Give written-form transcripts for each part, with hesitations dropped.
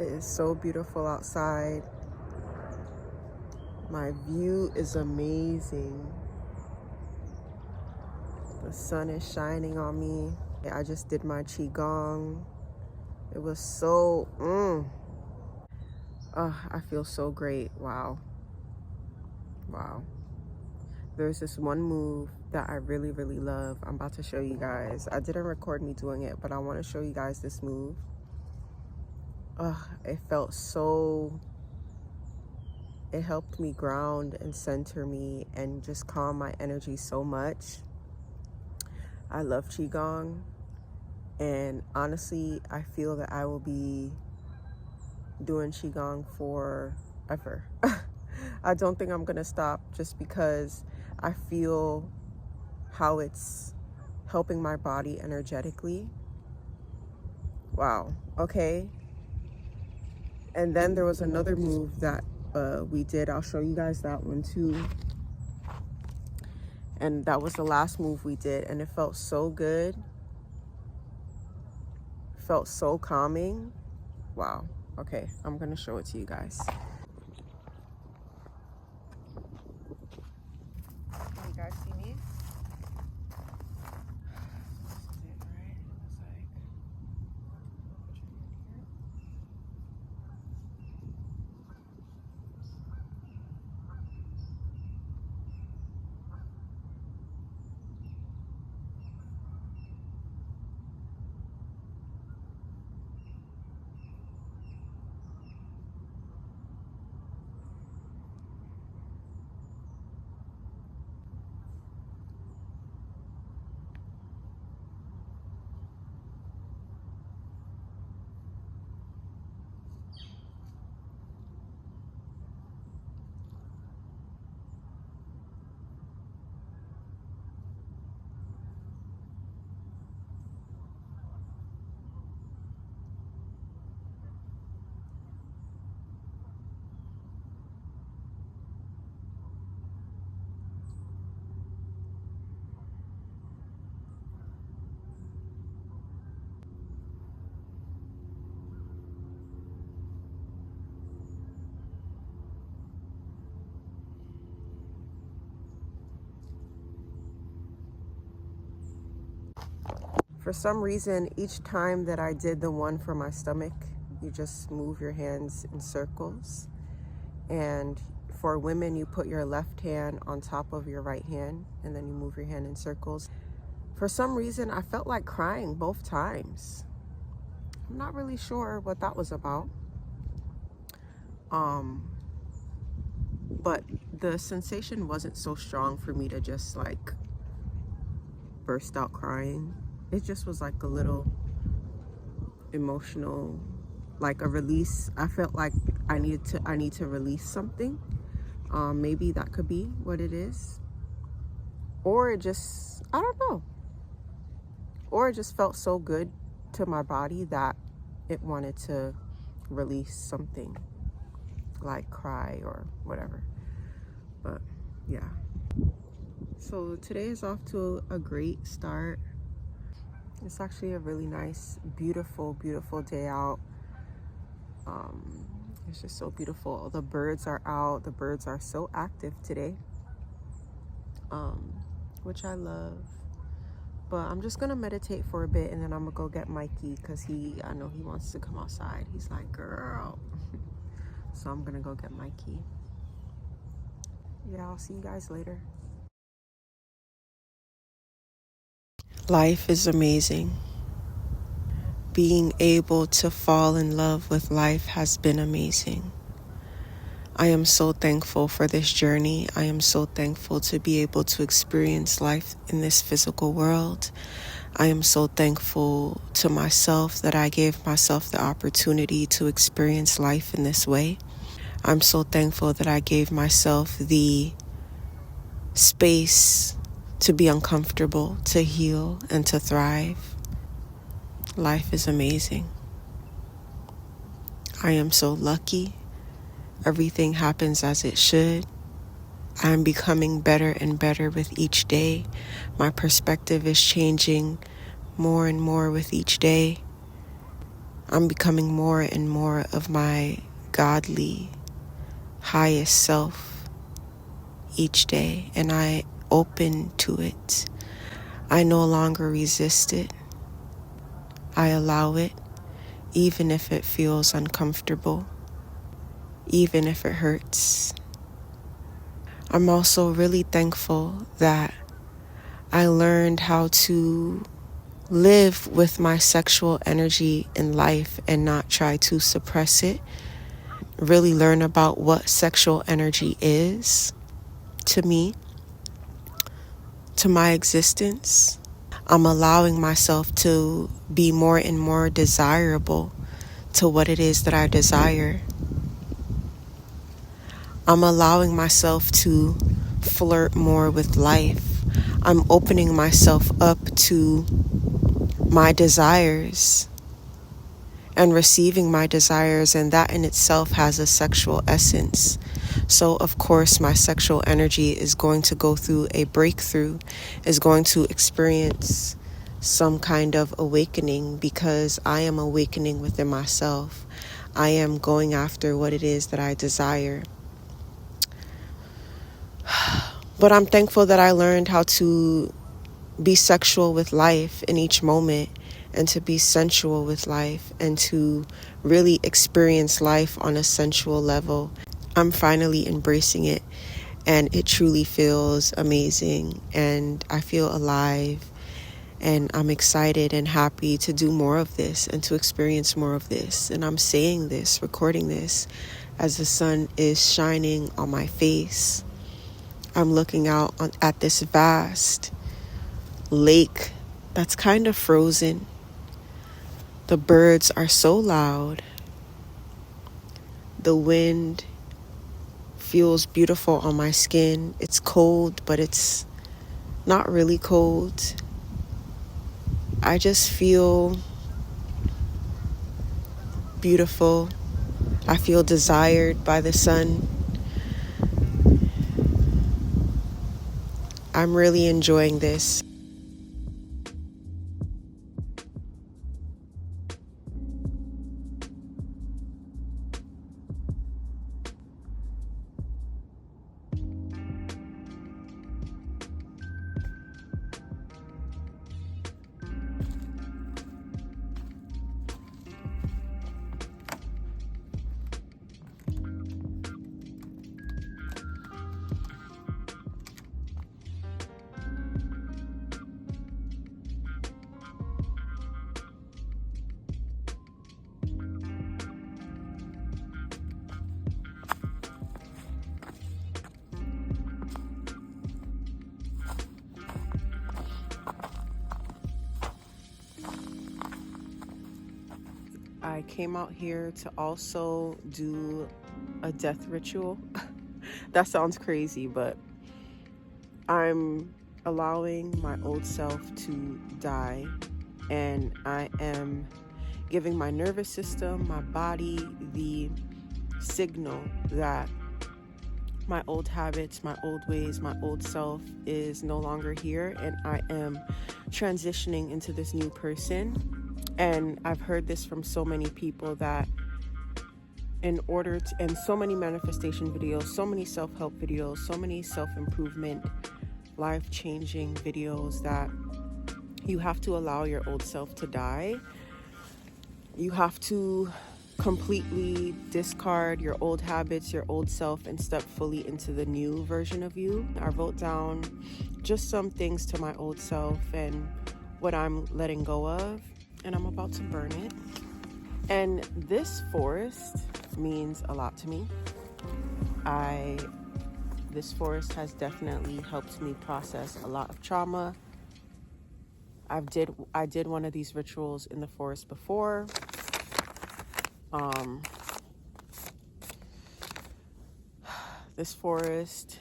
It is so beautiful outside. My view is amazing. The sun is shining on me. I just did my qigong. It was so, I feel so great. Wow. Wow. There's this one move that I really, really love. I'm about to show you guys. I didn't record me doing it, but I want to show you guys this move. It felt so, it helped me ground and center me and just calm my energy so much. I love qigong, and honestly, I feel that I will be doing qigong forever. I don't think I'm gonna stop, just because I feel how it's helping my body energetically. Wow. Okay. And then there was another move that we did. I'll show you guys that one too. And that was the last move we did, and it felt so good. Felt so calming. Wow. Okay, I'm gonna show it to you guys. Can you guys see me? This is it, right? It's like, for some reason, each time that I did the one for my stomach, you just move your hands in circles. And for women, you put your left hand on top of your right hand, and then you move your hand in circles. For some reason, I felt like crying both times. I'm not really sure what that was about. But the sensation wasn't so strong for me to just like burst out crying. It just was like a little emotional, like a release. I felt like I need to release something. Maybe that could be what it is. Or it just, I don't know. Or it just felt so good to my body that it wanted to release something, like cry or whatever. But yeah. So today is off to a great start. It's actually a really nice, beautiful, beautiful day out. It's just so beautiful. The birds are out. The birds are so active today, which I love. But I'm just gonna meditate for a bit, and then I'm gonna go get Mikey, because I know he wants to come outside. He's like, girl. So I'm gonna go get Mikey. Yeah, I'll see you guys later. Life is amazing. Being able to fall in love with life has been amazing. I am so thankful for this journey. I am so thankful to be able to experience life in this physical world. I am so thankful to myself that I gave myself the opportunity to experience life in this way. I'm so thankful that I gave myself the space to be uncomfortable, to heal, and to thrive. Life is amazing. I am so lucky. Everything happens as it should. I'm becoming better and better with each day. My perspective is changing more and more with each day. I'm becoming more and more of my godly, highest self each day, and I open to it. I no longer resist it. I allow it, even if it feels uncomfortable, even if it hurts. I'm also really thankful that I learned how to live with my sexual energy in life and not try to suppress it. Really learn about what sexual energy is to me, to my existence. I'm allowing myself to be more and more desirable to what it is that I desire. I'm allowing myself to flirt more with life. I'm opening myself up to my desires and receiving my desires, and that in itself has a sexual essence. So of course my sexual energy is going to go through a breakthrough, is going to experience some kind of awakening, because I am awakening within myself. I am going after what it is that I desire. But I'm thankful that I learned how to be sexual with life in each moment, and to be sensual with life, and to really experience life on a sensual level. I'm finally embracing it, and it truly feels amazing, and I feel alive, and I'm excited and happy to do more of this and to experience more of this. And I'm saying this, recording this, as the sun is shining on my face. I'm looking out at this vast lake that's kind of frozen. The birds are so loud. The wind feels beautiful on my skin. It's cold, but it's not really cold. I just feel beautiful. I feel desired by the sun. I'm really enjoying this. I came out here to also do a death ritual. That sounds crazy, but I'm allowing my old self to die, and I am giving my nervous system, my body, the signal that my old habits, my old ways, my old self is no longer here, and I am transitioning into this new person. And I've heard this from so many people that and so many manifestation videos, so many self-help videos, so many self-improvement, life-changing videos, that you have to allow your old self to die. You have to completely discard your old habits, your old self, and step fully into the new version of you. I wrote down just some things to my old self and what I'm letting go of, and I'm about to burn it. And this forest means a lot to me. This forest has definitely helped me process a lot of trauma. I did one of these rituals in the forest before. This forest,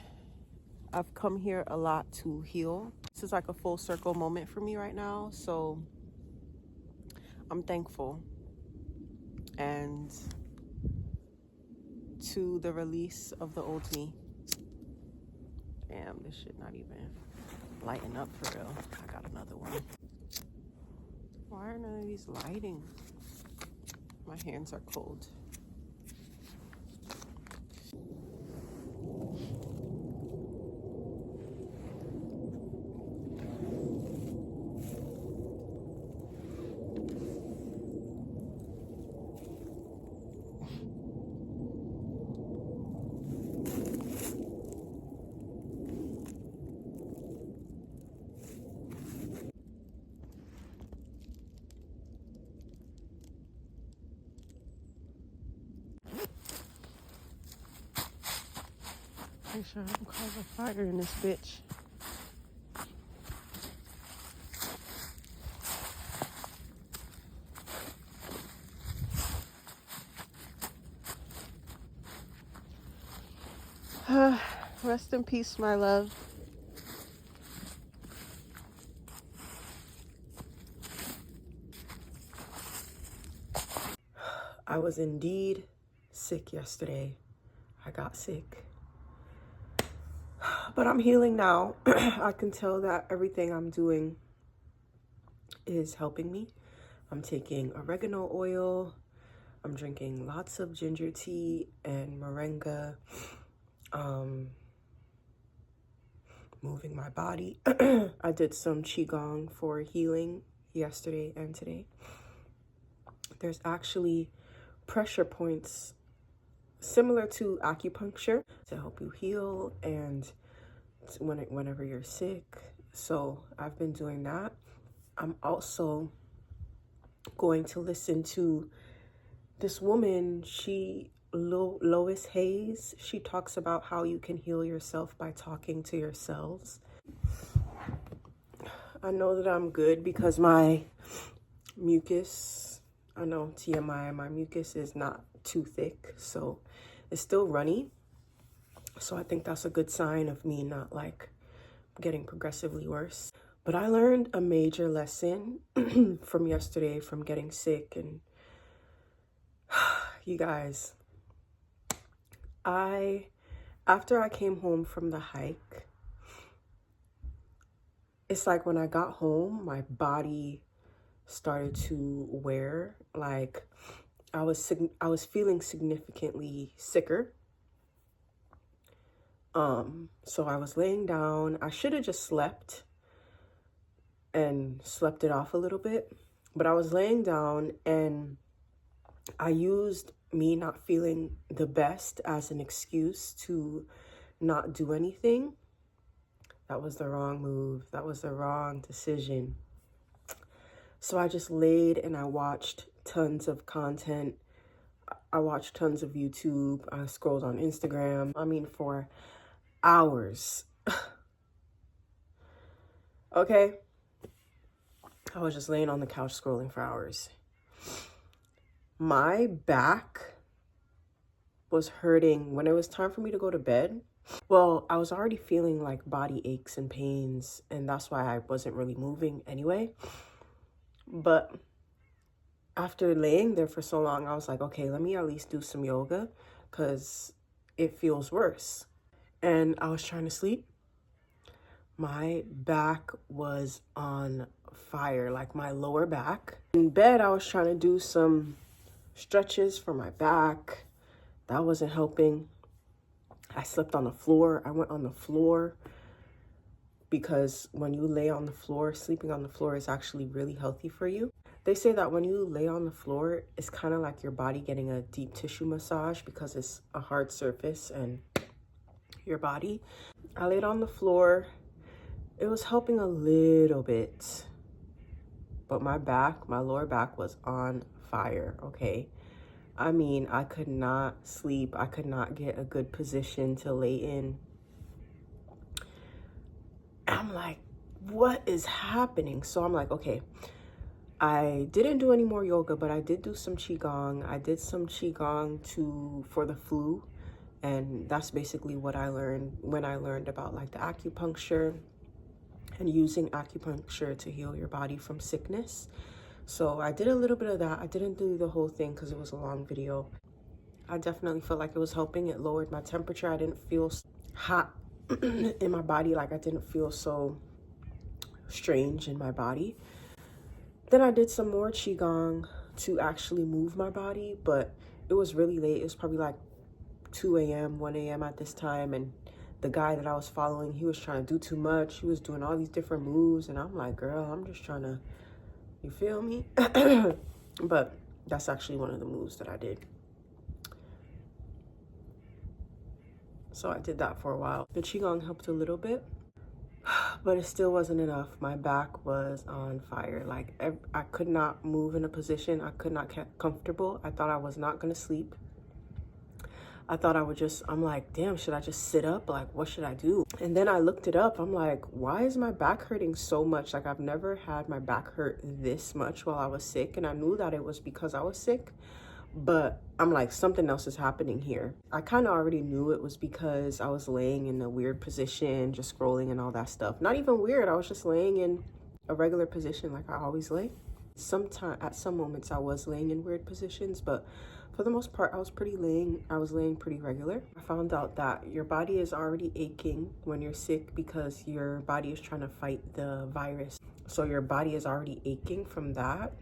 I've come here a lot to heal. This is like a full circle moment for me right now, so I'm thankful. And to the release of the old me. Damn, this shit not even lighting up for real. I got another one. Why are none of these lighting? My hands are cold. Make sure I don't cause a fire in this bitch. Rest in peace, my love. I was indeed sick yesterday. I got sick. But I'm healing now. I can tell that everything I'm doing is helping me. I'm taking oregano oil. I'm drinking lots of ginger tea and moringa. Moving my body. I did some qigong for healing yesterday and today. There's actually pressure points similar to acupuncture to help you heal and whenever you're sick. So I've been doing that. I'm also going to listen to this woman, Lois Hayes. She talks about how you can heal yourself by talking to yourselves. I know that I'm good because my mucus, I know TMI, my mucus is not too thick, so it's still runny. So I think that's a good sign of me not like getting progressively worse. But I learned a major lesson from yesterday from getting sick. And you guys, after I came home from the hike, it's like when I got home, my body started to wear. Like I was feeling significantly sicker. So I was laying down. I should have just slept it off a little bit, but I was laying down and I used me not feeling the best as an excuse to not do anything. That was the wrong move. That was the wrong decision. So I just laid and I watched tons of content. I watched tons of YouTube. I scrolled on Instagram. I mean, for hours. Okay? I was just laying on the couch scrolling for hours. My back was hurting when it was time for me to go to bed. Well, I was already feeling like body aches and pains, and that's why I wasn't really moving anyway. But after laying there for so long, I was like, okay, let me at least do some yoga because it feels worse. And I was trying to sleep. My back was on fire, like my lower back. In bed, I was trying to do some stretches for my back. That wasn't helping. I slept on the floor. I went on the floor because when you lay on the floor, sleeping on the floor is actually really healthy for you. They say that when you lay on the floor, it's kind of like your body getting a deep tissue massage because it's a hard surface and your body. I laid on the floor. It was helping a little bit, but my lower back was on fire, okay? I mean, I could not sleep. I could not get a good position to lay in. I'm like, what is happening? So I'm like, okay, I didn't do any more yoga, but I did do some qigong. I did some qigong for the flu. And that's basically what I learned when I learned about like the acupuncture and using acupuncture to heal your body from sickness. So I did a little bit of that. I didn't do the whole thing because it was a long video. I definitely felt like it was helping. It lowered my temperature. I didn't feel hot in my body. Like I didn't feel so strange in my body. Then I did some more qigong. to actually move my body, but it was really late. It was probably like 2 a.m., 1 a.m. at this time, and the guy that I was following, he was trying to do too much. He was doing all these different moves, and I'm like, girl, I'm just trying to, you feel me? But that's actually one of the moves that I did. So I did that for a while. The Qigong helped a little bit, but it still wasn't enough. My back was on fire. Like, I could not move in a position. I could not get comfortable. I thought I was not gonna sleep. I thought I would just, I'm like, damn, should I just sit up? Like, what should I do? And then I looked it up. I'm like, why is my back hurting so much? Like, I've never had my back hurt this much while I was sick. And I knew that it was because I was sick, but I'm like, something else is happening here. I kind of already knew it was because I was laying in a weird position, just scrolling and all that stuff. Not even weird. I was just laying in a regular position like I always lay. At some moments I was laying in weird positions, but for the most part, I was laying pretty regular. I found out that your body is already aching when you're sick because your body is trying to fight the virus. So your body is already aching from that.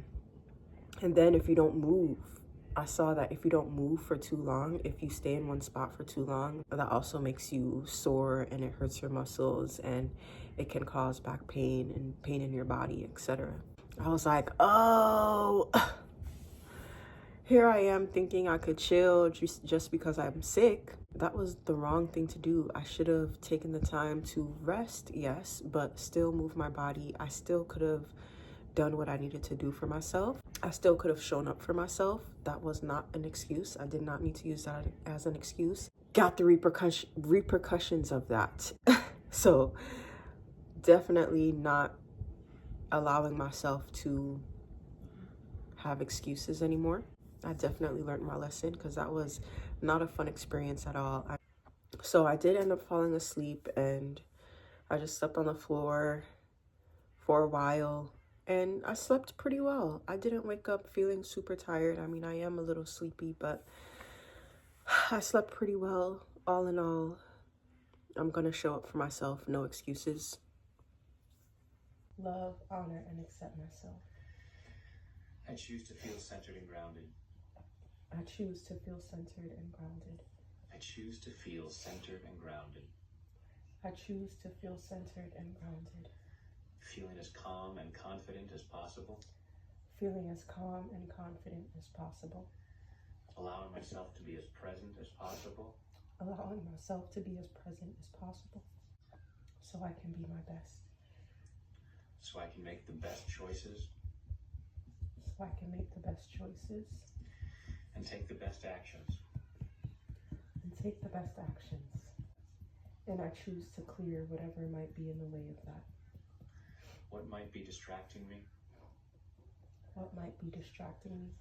And then if you don't move, I saw that if you don't move for too long, if you stay in one spot for too long, that also makes you sore and it hurts your muscles and it can cause back pain and pain in your body, etc. I was like, oh, here I am thinking I could chill just because I'm sick. That was the wrong thing to do. I should have taken the time to rest, yes, but still move my body. I still could have done what I needed to do for myself. I still could have shown up for myself. That was not an excuse. I did not need to use that as an excuse. Got the repercussions of that. So definitely not allowing myself to have excuses anymore. I definitely learned my lesson because that was not a fun experience at all. So I did end up falling asleep and I just slept on the floor for a while and I slept pretty well. I didn't wake up feeling super tired. I mean, I am a little sleepy, but I slept pretty well. All in all, I'm gonna show up for myself, no excuses. Love, honor, and accept myself. I choose to feel centered and grounded. I choose to feel centered and grounded. I choose to feel centered and grounded. I choose to feel centered and grounded. Feeling as calm and confident as possible. Feeling as calm and confident as possible. Allowing myself to be as present as possible. Allowing myself to be as present as possible. So I can be my best. So I can make the best choices. So I can make the best choices. And take the best actions. And take the best actions. And I choose to clear whatever might be in the way of that. What might be distracting me? What might be distracting me?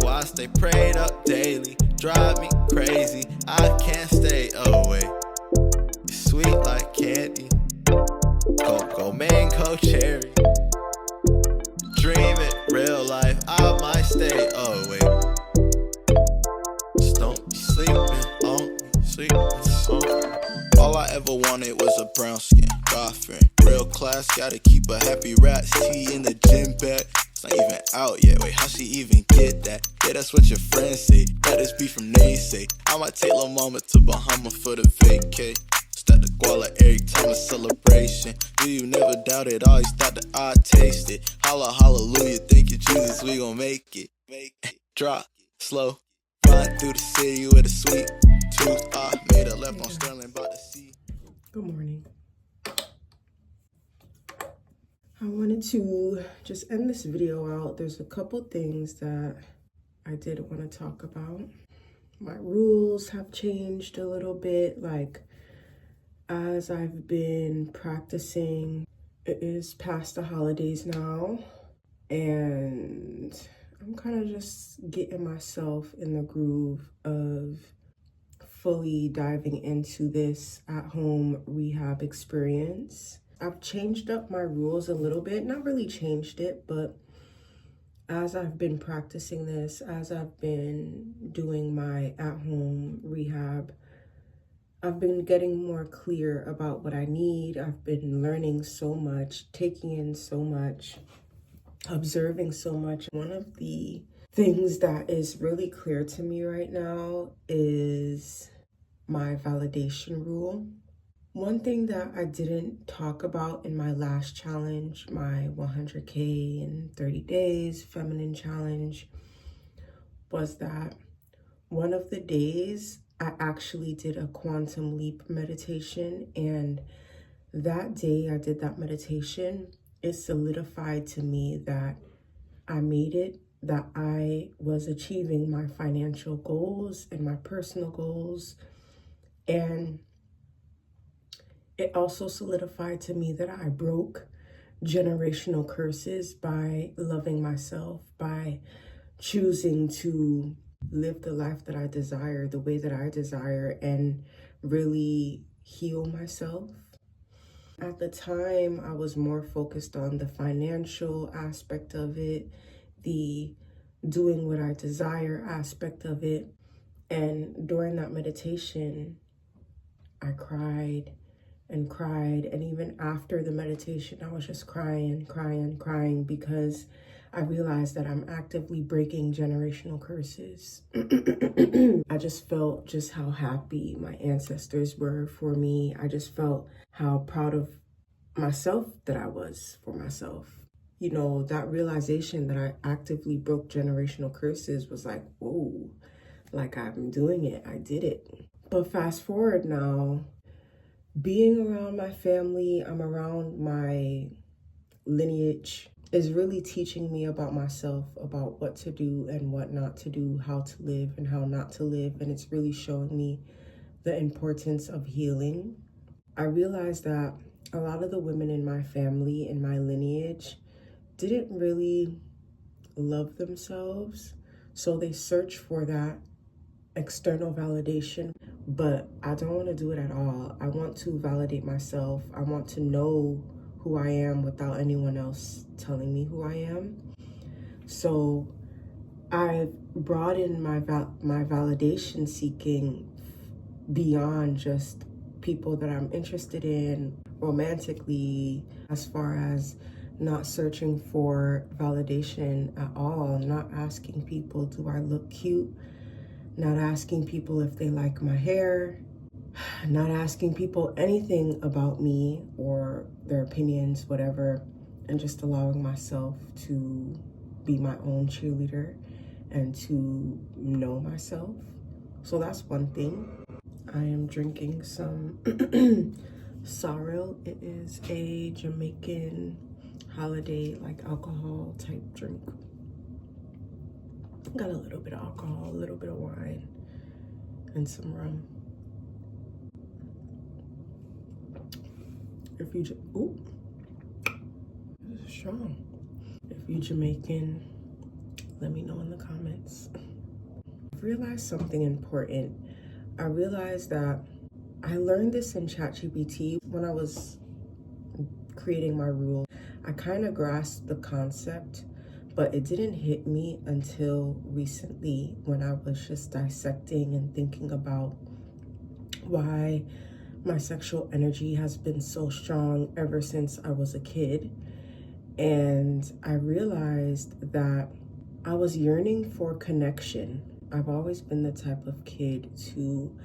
I stay prayed up daily, drive me crazy, I can't stay away. It's sweet like candy, cocoa, mango, cherry. Dream it, real life, I might stay away. Just don't be sleeping on me, sleeping on me. All I ever wanted was a brown skin girlfriend. Real class, gotta keep a happy rat, tea in the gym bag. It's not even out yet, wait, how she even get that? Yeah, that's what your friends say, that is be from naysay. I might take lil' mama to Bahama for the vacay. Stack the guala every time a celebration. You never doubted, always thought that I'd taste it. Holla, hallelujah, thank you Jesus, we gon' make it. Drop, slow, ride through the city with a sweet tooth. I made a left on Sterling, about to see. Good morning. I wanted to just end this video out. There's a couple things that I did want to talk about. My rules have changed a little bit, like as I've been practicing. It is past the holidays now, and I'm kind of just getting myself in the groove of fully diving into this at-home rehab experience. I've changed up my rules a little bit, not really changed it, but as I've been practicing this, as I've been doing my at-home rehab, I've been getting more clear about what I need. I've been learning so much, taking in so much, observing so much. One of the things that is really clear to me right now is my validation rule. One thing that I didn't talk about in my last challenge, my 100K in 30 days feminine challenge, was that one of the days I actually did a quantum leap meditation, and that day I did that meditation, it solidified to me that I made it, that I was achieving my financial goals and my personal goals. And it also solidified to me that I broke generational curses by loving myself, by choosing to live the life that I desire, the way that I desire, and really heal myself. At the time, I was more focused on the financial aspect of it, the doing what I desire aspect of it. And during that meditation, I cried and cried. And even after the meditation, I was just crying because I realized that I'm actively breaking generational curses. I just felt just how happy my ancestors were for me. I just felt how proud of myself that I was for myself. You know, that realization that I actively broke generational curses was like, whoa, like I'm doing it, I did it. But fast forward now, being around my family, I'm around my lineage, is really teaching me about myself, about what to do and what not to do, how to live and how not to live. And it's really showing me the importance of healing. I realized that a lot of the women in my family, in my lineage, didn't really love themselves. So they search for that external validation, but I don't want to do it at all. I want to validate myself. I want to know who I am without anyone else telling me who I am. So I've brought in my validation seeking beyond just people that I'm interested in romantically, as far as not searching for validation at all, not asking people, do I look cute? Not asking people if they like my hair, not asking people anything about me or their opinions, whatever, and just allowing myself to be my own cheerleader and to know myself. So that's one thing. I am drinking some sorrel. It is a Jamaican holiday like alcohol type drink. Got a little bit of alcohol, a little bit of wine, and some rum. If you, ooh, this is strong. If you Jamaican, let me know in the comments. I've realized something important. I realized that I learned this in ChatGPT when I was creating my rule. I kind of grasped the concept, but it didn't hit me until recently when I was just dissecting and thinking about why my sexual energy has been so strong ever since I was a kid. And I realized that I was yearning for connection. I've always been the type of kid to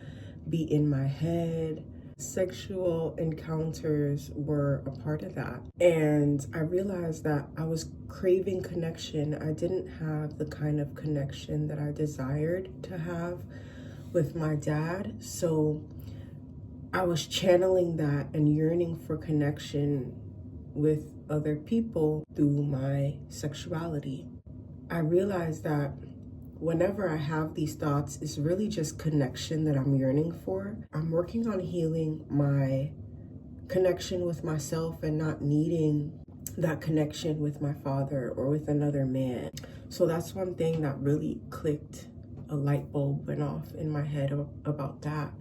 be in my head. Sexual encounters were a part of that. And I realized that I was craving connection. I didn't have the kind of connection that I desired to have with my dad. So I was channeling that and yearning for connection with other people through my sexuality. I realized that whenever I have these thoughts, it's really just connection that I'm yearning for. I'm working on healing my connection with myself and not needing that connection with my father or with another man. So that's one thing that really clicked a light bulb went off in my head about that.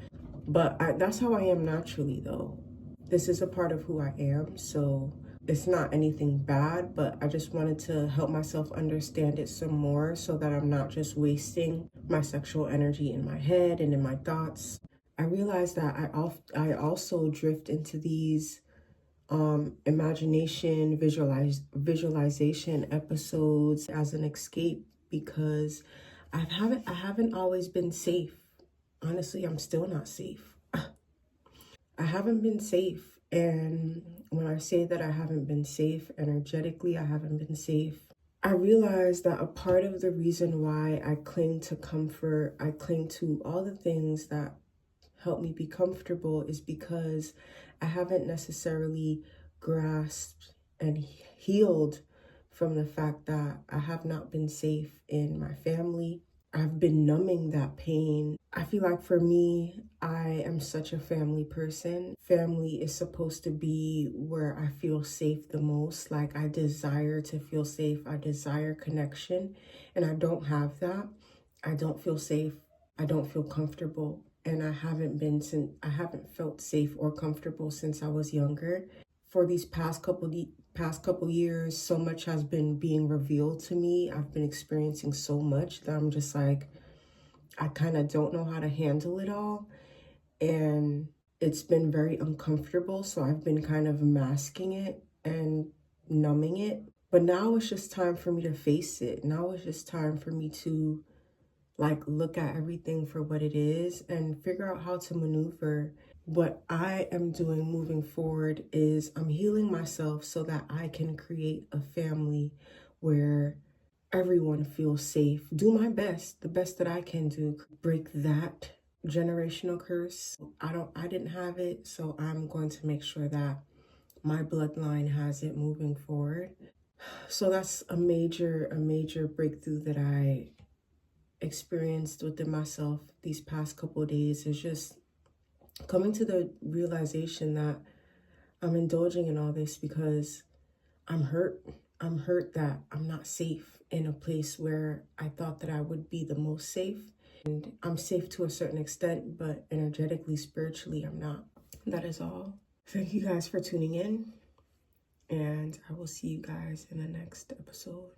But that's how I am naturally, though. This is a part of who I am, so it's not anything bad, but I just wanted to help myself understand it some more so that I'm not just wasting my sexual energy in my head and in my thoughts. I realized that I also drift into these imagination, visualization episodes as an escape because I haven't always been safe. Honestly, I'm still not safe. I haven't been safe. And when I say that I haven't been safe, energetically, I haven't been safe. I realize that a part of the reason why I cling to comfort, I cling to all the things that help me be comfortable is because I haven't necessarily grasped and healed from the fact that I have not been safe in my family. I've been numbing that pain. I feel like for me, I am such a family person. Family is supposed to be where I feel safe the most. Like I desire to feel safe. I desire connection, and I don't have that. I don't feel safe. I don't feel comfortable, and I haven't felt safe or comfortable since I was younger. For these past couple years, so much has been being revealed to me. I've been experiencing so much that I'm just like, I kind of don't know how to handle it all, and it's been very uncomfortable. So I've been kind of masking it and numbing it. But now it's just time for me to face it. Now it's just time for me to like look at everything for what it is and figure out how to maneuver. What I am doing moving forward is I'm healing myself so that I can create a family where everyone feels safe. Do my best, the best that I can do, break that generational curse. I didn't have it, so I'm going to make sure that my bloodline has it moving forward. So that's a major breakthrough that I experienced within myself these past couple of days, is just coming to the realization that I'm indulging in all this because I'm hurt. I'm hurt that I'm not safe in a place where I thought that I would be the most safe. And I'm safe to a certain extent, but energetically, spiritually, I'm not. That is all. Thank you guys for tuning in, and I will see you guys in the next episode.